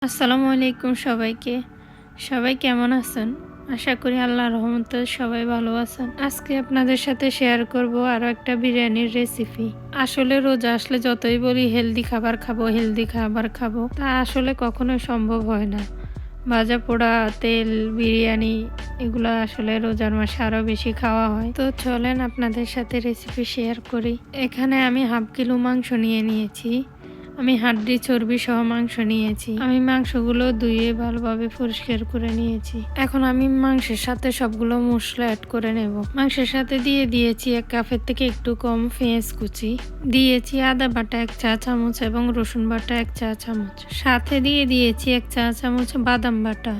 আসসালামু আলাইকুম সবাইকে। সবাই কেমন আছেন? আশা করি আল্লাহর রহমতে সবাই ভালো আছেন। আজকে আপনাদের সাথে শেয়ার করব আরও একটা বিরিয়ানির রেসিপি। আসলে রোজা আসলে যতই বলি হেলদি খাবার খাবো তা আসলে কখনোই সম্ভব হয় না। ভাজা পোড়া তেল বিরিয়ানি এগুলো আসলে রোজার মাসে আরও বেশি খাওয়া হয়। তো চলেন আপনাদের সাথে রেসিপি শেয়ার করি। এখানে আমি হাফ কিলো মাংস নিয়েছি। আমি হাড্ডি চর্বি সহ মাংস নিয়েছি। আমি মাংসগুলো ধুয়ে ভালোভাবে পরিষ্কার করে নিয়েছি। এখন আমি মাংসের সাথে সবগুলো মশলা অ্যাড করে নেব। মাংসের সাথে দিয়ে দিয়েছি 1 কাপের থেকে একটু কম পেঁয়াজ কুচি, দিয়েছি আদা বাটা 1 চা চামচ এবং রসুন বাটা 1 চা চামচ, সাথে দিয়ে দিয়েছি 1 চা চামচ বাদাম বাটা।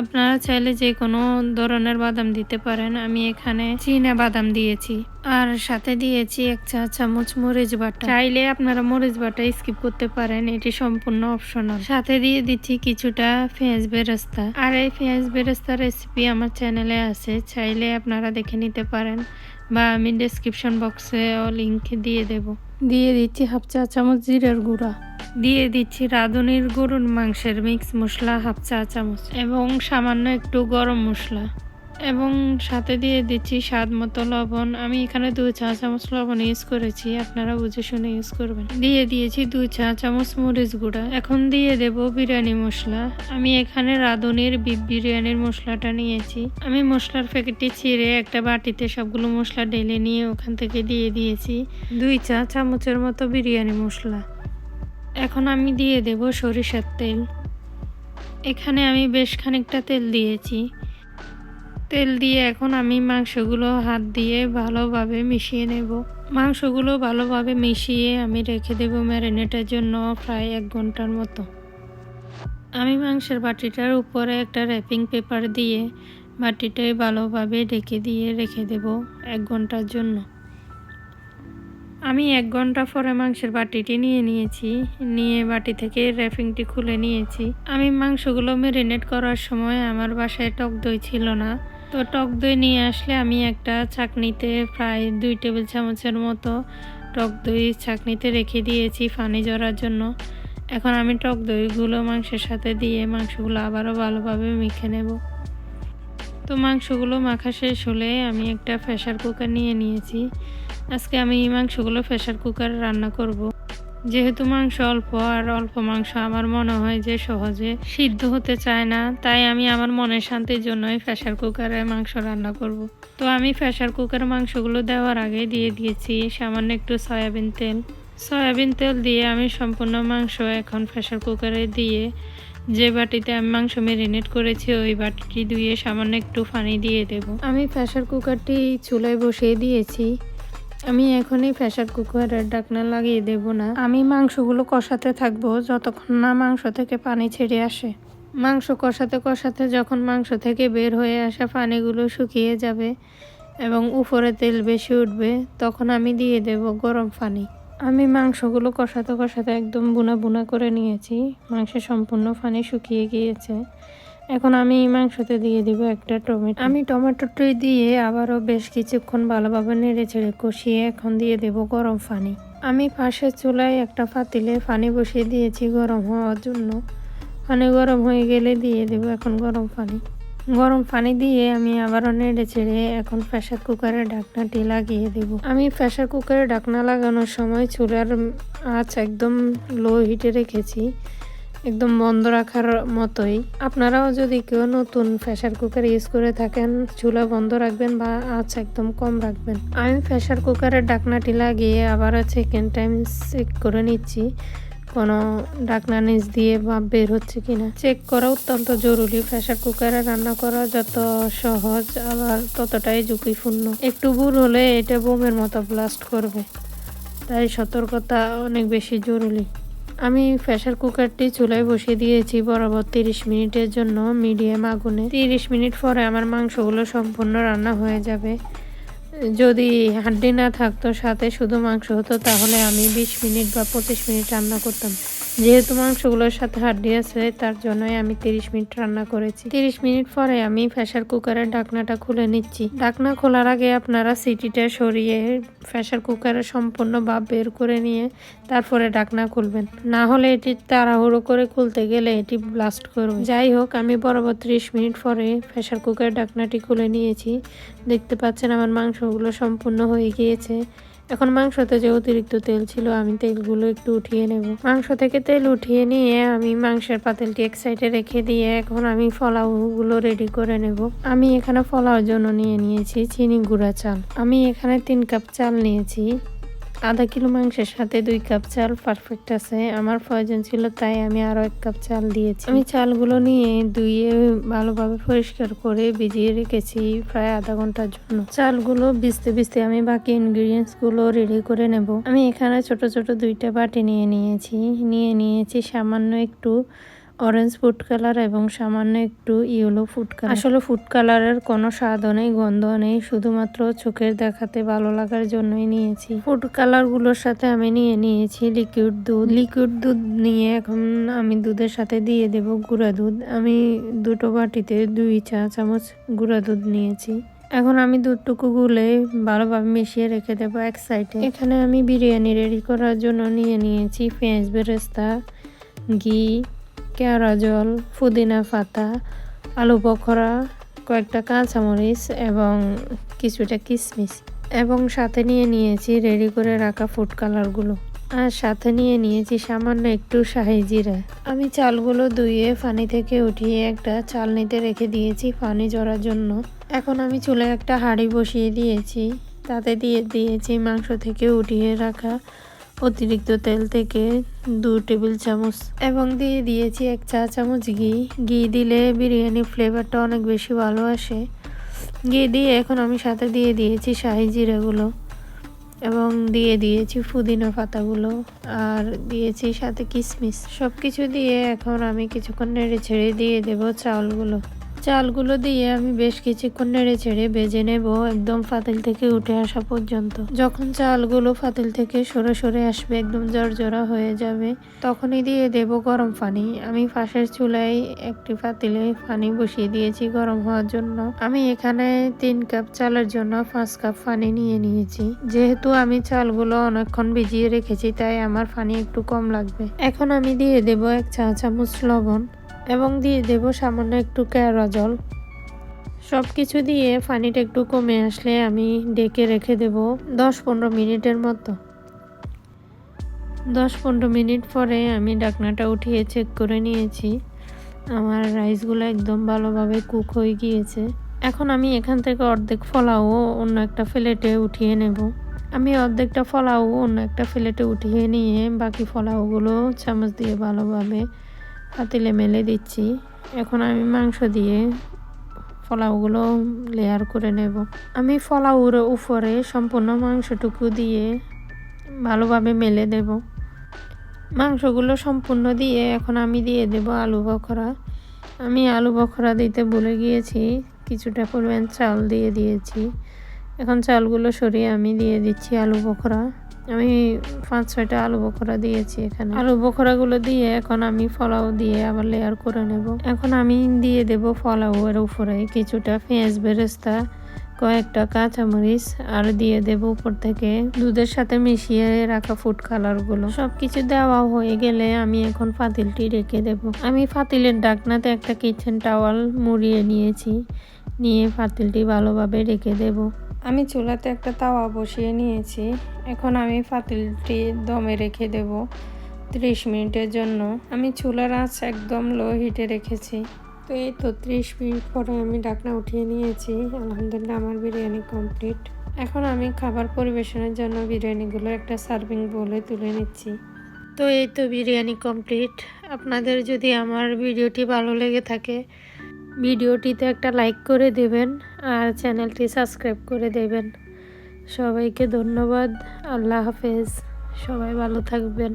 আপনারা চাইলে যে কোনো ধরনের বাদাম দিতে পারেন। আমি এখানে চীনা বাদাম দিয়েছি। আর সাথে দিয়েছি 1 চা চামচ মরিচ বাটা। চাইলে আপনারা মরিচ বাটা স্কিপ করতে পারেন, এটি সম্পূর্ণ অপশনাল। সাথে দিয়ে দিচ্ছি কিছুটা পেঁয়াজ বেরেস্তা। আর এই পেঁয়াজ বেরেস্তা রেসিপি আমার চ্যানেলে আছে, চাইলে আপনারা দেখে নিতে পারেন বা আমি ডেসক্রিপশন বক্সে লিংক দিয়ে দেব। দিয়ে দিচ্ছি হাফ চা চামচ জিরার গুঁড়া, দিয়ে দিচ্ছি রাঁধুনির গরুর মাংসের মিক্স মশলা হাফ চা চামচ এবং সামান্য একটু গরম মশলা, এবং সাথে দিয়ে দিচ্ছি স্বাদ মতো লবণ। আমি এখানে 2 চা চামচ লবণ ইউজ করেছি, আপনারা বুঝে শুনে ইউজ করবেন। দিয়ে দিয়েছি 2 চা চামচ মরিচ গুঁড়া। এখন দিয়ে দেব বিরিয়ানি মশলা। আমি এখানে রাঁধুনির বিফ বিরিয়ানির মশলাটা নিয়েছি। আমি মশলার প্যাকেটটি ছিঁড়ে একটা বাটিতে সবগুলো মশলা ঢেলে নিয়ে ওখান থেকে দিয়ে দিয়েছি 2 চা চামচের মতো বিরিয়ানি মশলা। এখন আমি দিয়ে দেব সরিষার তেল। এখানে আমি বেশ খানিকটা তেল দিয়েছি। তেল দিয়ে এখন আমি মাংসগুলো হাত দিয়ে ভালোভাবে মিশিয়ে নেব। মাংসগুলো ভালোভাবে মিশিয়ে আমি রেখে দেব ম্যারিনেটের জন্য প্রায় 1 ঘন্টার মতো। আমি মাংসের বাটিটার উপরে একটা র্যাপিং পেপার দিয়ে বাটিটাই ভালোভাবে ঢেকে দিয়ে রেখে দেব 1 ঘন্টার জন্য। আমি 1 ঘন্টা পরে মাংসের বাটিটি নিয়েছি, নিয়ে বাটি থেকে র্যাপিংটি খুলে নিয়েছি। আমি মাংসগুলো ম্যারিনেট করার সময় আমার বাসায় টক দই ছিল না, তো টক দই নিয়ে আসলে আমি একটা চাকনিতে প্রায় 2 টেবিল চামচের মতো টক দই চাকনিতে রেখে দিয়েছি পানি ঝরার জন্য। এখন আমি টক দইগুলো মাংসের সাথে দিয়ে মাংসগুলো আবারও ভালোভাবে মেখে নেব। তো মাংসগুলো মাখা শেষ হলে আমি একটা প্রেসার কুকার নিয়েছি। আজকে আমি মাংসগুলো প্রেসার কুকারে রান্না করব। যেহেতু মাংস অল্প আর অল্প মাংস আমার মনে হয় যে সহজে সিদ্ধ হতে চায় না, তাই আমি আমার মনের শান্তির জন্যই প্রেসার কুকারে মাংস রান্না করব। তো আমি প্রেসার কুকারে মাংসগুলো দেওয়ার আগে দিয়ে দিয়েছি সামান্য একটু সয়াবিন তেল দিয়ে আমি সম্পূর্ণ মাংস এখন প্রেসার কুকারে দিয়ে যে বাটিতে আমি মাংস ম্যারিনেট করেছি ওই বাটিটি ধুয়ে সামান্য একটু পানি দিয়ে দেব। আমি প্রেসার কুকারটি চুলায় বসিয়ে দিয়েছি। আমি এখনই প্রেসার কুকারের ঢাকনা লাগিয়ে দেব না। আমি মাংসগুলো কষাতে থাকবো যতক্ষণ না মাংস থেকে পানি ছেড়ে আসে। মাংস কষাতে যখন মাংস থেকে বের হয়ে আসা পানিগুলো শুকিয়ে যাবে এবং উপরে তেল বেশি উঠবে, তখন আমি দিয়ে দেব গরম পানি। আমি মাংসগুলো কষাতে একদম বুনা করে নিয়েছি। মাংসের সম্পূর্ণ পানি শুকিয়ে গিয়েছে। এখন আমি এই মাংসতে দিয়ে দিব একটা টমেটো। আমি টমেটোটি দিয়ে আবারও বেশ কিছুক্ষণ ভালোভাবে নেড়ে ছেড়ে কষিয়ে এখন দিয়ে দেব গরম পানি। আমি পাশের চুলায় একটা পাতিলে পানি বসিয়ে দিয়েছি গরম হওয়ার জন্য। পানি গরম হয়ে গেলে দিয়ে দেব এখন গরম পানি দিয়ে আমি আবারও নেড়ে ছেড়ে এখন প্রেসার কুকারের ঢাকনাটি লাগিয়ে দেব। আমি প্রেসার কুকারের ঢাকনা লাগানোর সময় চুলার আঁচ একদম লো হিটে রেখেছি, একদম বন্ধ রাখার মতোই। আপনারাও যদি কেউ নতুন প্রেসার কুকার ইউজ করে থাকেন, চুলা বন্ধ রাখবেন বা আঁচ একদম কম রাখবেন। আমি প্রেসার কুকারের ঢাকনাটি লাগিয়ে আবার সেকেন্ড টাইম চেক করে নিচ্ছি কোনো ঢাকনা নিচ দিয়ে ভাপ বের হচ্ছে কিনা। চেক করা অত্যন্ত জরুরি। প্রেসার কুকারে রান্না করা যত সহজ আবার ততটাই ঝুঁকিপূর্ণ। একটু ভুল হলে এটা বোমের মতো ব্লাস্ট করবে, তাই সতর্কতা অনেক বেশি জরুরি। আমি প্রেসার কুকারটি চুলায় বসিয়ে দিয়েছি বরাবর 30 মিনিটের জন্য মিডিয়াম আগুনে। 30 মিনিট পরে আমার মাংসগুলো সম্পূর্ণ রান্না হয়ে যাবে। যদি হাড্ডি না থাকতো, সাথে শুধু মাংস হতো, তাহলে আমি 20 মিনিট বা 25 মিনিট রান্না করতাম। যেহেতু মাংসগুলোর সাথে হাড্ডি আছে তার জন্যই আমি 30 মিনিট রান্না করেছি। 30 মিনিট পরে আমি প্রেসার কুকারের ঢাকনাটা খুলে নিচ্ছি। ঢাকনা খোলার আগে আপনারা সিটিটা সরিয়ে প্রেসার কুকারের সম্পূর্ণ ভাপ বের করে নিয়ে তারপরে ঢাকনা খুলবেন, না হলে এটি তাড়াহুড়ো করে খুলতে গেলে এটি ব্লাস্ট করবে। যাই হোক, আমি বরাবর 30 মিনিট পরে প্রেসার কুকারের ঢাকনাটি খুলে নিয়েছি। দেখতে পাচ্ছেন আমার মাংসগুলো সম্পূর্ণ হয়ে গিয়েছে। এখন মাংসতে যে অতিরিক্ত তেল ছিল আমি তেলগুলো একটু উঠিয়ে নেব। মাংস থেকে তেল উঠিয়ে নিয়ে আমি মাংসের পাতিলটি এক সাইডে রেখে দিয়ে এখন আমি পোলাওগুলো রেডি করে নেব। আমি এখানে পোলাওর জন্য নিয়ে নিয়েছি চিনি গুঁড়া চাল। আমি এখানে 3 কাপ চাল নিয়েছি। আধা কিলো মাংসের সাথে 2 কাপ চাল পারফেক্ট আছে। আমার প্রয়োজন ছিল তাই আমি আরো 1 কাপ চাল দিয়েছি। আমি চালগুলো নিয়ে ধুয়ে ভালোভাবে পরিষ্কার করে ভিজিয়ে রেখেছি প্রায় আধা ঘন্টার জন্য। চালগুলো ভিজতে ভিজতে আমি বাকি ইনগ্রিডিয়েন্টস গুলো রেডি করে নেব। আমি এখানে ছোট ছোট 2টা বাটি নিয়ে নিয়েছি সামান্য একটু অরেঞ্জ ফুড কালার এবং সামান্য একটু ইয়েলো ফুড কালার। আসলে ফুড কালারের কোনো স্বাদ নেই, গন্ধ নেই, শুধুমাত্র চোখের দেখাতে ভালো লাগার জন্যই নিয়েছি। ফুড কালার গুলোর সাথে আমি নিয়েছি লিকুইড দুধ নিয়ে এখন আমি দুধের সাথে দিয়ে দেব গুঁড়া দুধ। আমি 2টো বাটিতে 2 চা চামচ গুঁড়া দুধ নিয়েছি। এখন আমি দুধটুকু গুলে ভালোভাবে মিশিয়ে রেখে দেবো এক সাইডে। এখানে আমি বিরিয়ানি রেডি করার জন্য নিয়েছি পেঁয়াজ বেরেস্তা, ঘি, কেওড়া জল, পুদিনা পাতা, আলু বখরা, কয়েকটা কাঁচামরিচ এবং কিছুটা কিশমিশ, এবং সাথে নিয়েছি রেডি করে রাখা ফুড কালারগুলো, আর সাথে নিয়েছি সামান্য একটু শাহি জিরা। আমি চালগুলো ধুয়ে পানি থেকে উঠিয়ে একটা চালনিতে রেখে দিয়েছি পানি ঝরার জন্য। এখন আমি চুলায় একটা হাঁড়ি বসিয়ে দিয়েছি, তাতে দিয়েছি মাংস থেকে উঠিয়ে রাখা অতিরিক্ত তেল থেকে 2 টেবিল চামচ এবং দিয়েছি 1 চা চামচ ঘি দিলে বিরিয়ানি ফ্লেভারটা অনেক বেশি ভালো আসে। ঘি দিয়ে এখন আমি সাথে দিয়েছি শাহি জিরাগুলো এবং দিয়েছি পুদিনা পাতাগুলো আর দিয়েছি সাথে কিশমিশ। সবকিছু দিয়ে এখন আমি কিছুক্ষণ নেড়ে ছেড়ে দিয়ে দেব চালগুলো দিয়ে আমি বেশ কিছুক্ষণ নেড়ে ছেড়ে ভেজে নেব একদম পাতিল থেকে উঠে আসা পর্যন্ত। যখন চালগুলো পাতিল থেকে সরে আসবে, একদম জর্জরা হয়ে যাবে, তখনই দিয়ে দেব গরম পানি। আমি পাশের চুলায় একটি পাতিলে পানি বসিয়ে দিয়েছি গরম হওয়ার জন্য। আমি এখানে 3 কাপ চালের জন্য 5 কাপ পানি নিয়েছি। যেহেতু আমি চালগুলো অনেকক্ষণ ভিজিয়ে রেখেছি তাই আমার পানি একটু কম লাগবে। এখন আমি দিয়ে দেব 1 চা চামচ লবণ এবং দিয়ে দেব সামান্য একটু কেওড়া জল। সবকিছু দিয়ে পানিটা একটু কমে আসলে আমি ঢেকে রেখে দেব 10-15 মিনিটের মতো। 10-15 মিনিট পরে আমি ঢাকনাটা উঠিয়ে চেক করে নিয়েছি, আমার রাইসগুলো একদম ভালোভাবে কুক হয়ে গিয়েছে। এখন আমি এখান থেকে অর্ধেক পোলাও অন্য একটা প্লেটে উঠিয়ে নেব। আমি অর্ধেকটা পোলাও অন্য একটা প্লেটে উঠিয়ে নিয়ে বাকি পোলাওগুলো চামচ দিয়ে ভালোভাবে পাতিলে মেলে দিচ্ছি। এখন আমি মাংস দিয়ে পোলাওগুলো লেয়ার করে নেব। আমি পোলাওর উপরে সম্পূর্ণ মাংসটুকু দিয়ে ভালোভাবে মেলে দেব। মাংসগুলো সম্পূর্ণ দিয়ে এখন আমি দিয়ে দেব আলু বখরা। আমি আলু বখরা দিতে ভুলে গিয়েছি, কিছুটা পরিমাণ চাল দিয়েছি। এখন চালগুলো সরিয়ে আমি দিয়ে দিচ্ছি আলু বখরা। আমি 5-6টা আলু বখরা দিয়েছি এখানে। আলু বখরাগুলো দিয়ে এখন আমি পোলাও দিয়ে আবার লেয়ার করে নেব। এখন আমি দিয়ে দেব পোলাওয়ের উপরে কিছুটা পেঁয়াজ বেরেস্তা, কয়েকটা কাঁচামরিচ আর দিয়ে দেব উপর থেকে দুধের সাথে মিশিয়ে রাখা ফুড কালারগুলো। সবকিছু দেওয়া হয়ে গেলে আমি এখন পাতিলটি রেখে দেব। আমি পাতিলের ঢাকনাতে একটা কিচেন টাওয়াল মুড়িয়ে নিয়ে পাতিলটি ভালোভাবে রেখে দেব। আমি চুলাতে একটা তাওয়া বসিয়ে নিয়েছি। এখন আমি পাতিলটি দমে রেখে দেব 30 মিনিটের জন্য। আমি চুলার আঁচ একদম লো হিটে রেখেছি। তো এই তো 30 মিনিট পরে আমি ঢাকনা উঠিয়ে নিয়েছি। আলহামদুলিল্লাহ আমার বিরিয়ানি কমপ্লিট। এখন আমি খাবার পরিবেশনের জন্য বিরিয়ানিগুলো একটা সার্ভিং বোলে তুলে নিচ্ছি। তো এই তো বিরিয়ানি কমপ্লিট। আপনাদের যদি আমার ভিডিওটি ভালো লেগে থাকে ভিডিওটিতে একটা লাইক করে দেবেন আর চ্যানেলটি সাবস্ক্রাইব করে দেবেন। সবাইকে ধন্যবাদ। আল্লাহ হাফেজ। সবাই ভালো থাকবেন।